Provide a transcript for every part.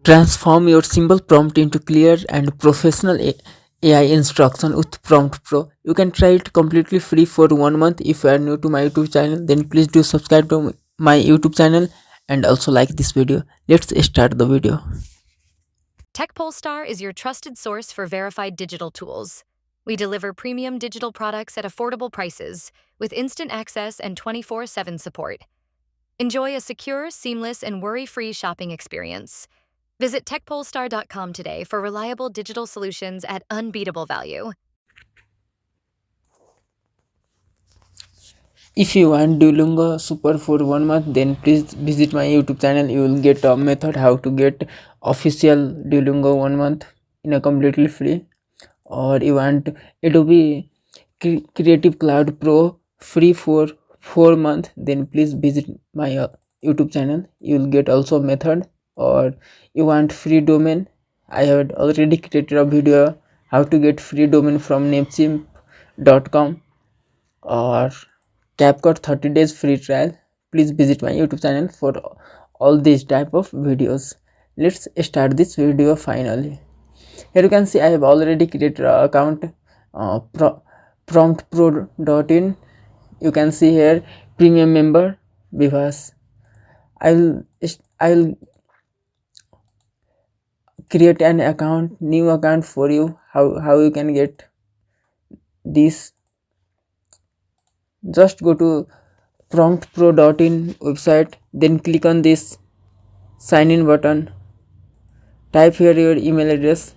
Transform your simple prompt into clear and professional AI instruction with Prompt Pro. You can try it completely free for 1 month. If you are new to my YouTube channel, then please do subscribe to my YouTube channel and also like this video. Let's start the video. TechPolestar is your trusted source for verified digital tools. We deliver premium digital products at affordable prices with instant access and 24/7 support. Enjoy a secure, seamless, and worry-free shopping experience. Visit techpolestar.com today for reliable digital solutions at unbeatable value. If you want Duolingo Super for 1 month, then please visit my YouTube channel. You will get a method how to get official Duolingo 1 month in a completely free. Or you want Adobe Creative Cloud Pro free for 4 months, then please visit my YouTube channel. You will get also method. Or you want free domain, I have already created a video how to get free domain from namecheap.com or CapCut 30 days free trial. Please visit my YouTube channel for all these type of videos. Let's start this video finally. Here you can see I have already created an account, promptpro.in. You can see here premium member Vivas. I will create an account, new account for you. How you can get this? Just go to promptpro.in website, then click on this sign in button. Type here your email address.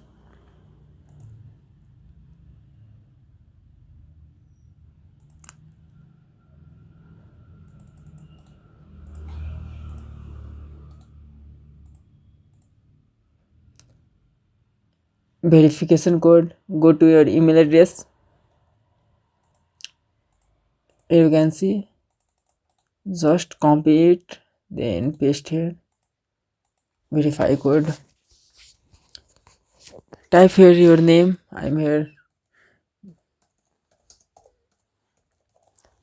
Verification code, go to your email address. Here you can see, just copy it, then paste here. Verify code. Type here your name. I'm here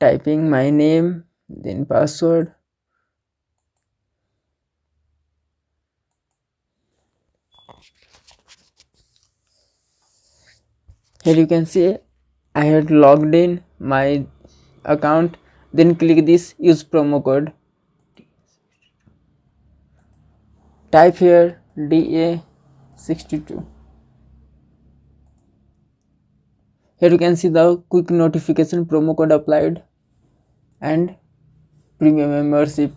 typing my name, then password. Here you can see I had logged in my account, then click this use promo code. Type here DA62. Here you can see the quick notification promo code applied and premium membership.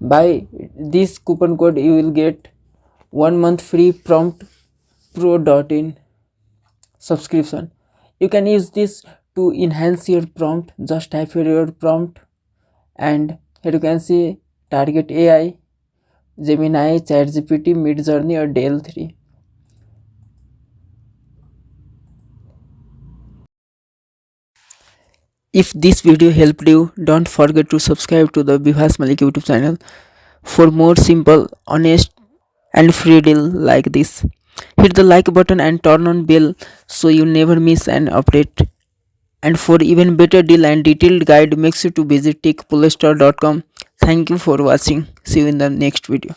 By this coupon code you will get 1 month free promptpro.in subscription. You can use this to enhance your prompt. Just type here your prompt, and here you can see target AI, Gemini, ChatGPT, Midjourney or Dell 3. If this video helped you, don't forget to subscribe to the 𝐓𝐰𝐢𝐭𝐴 YouTube channel for more simple, honest and free deal like this. Hit the like button and turn on bell so you never miss an update. And for even better deal and detailed guide, make sure to visit techpolestar.com. Thank you for watching. See you in the next video.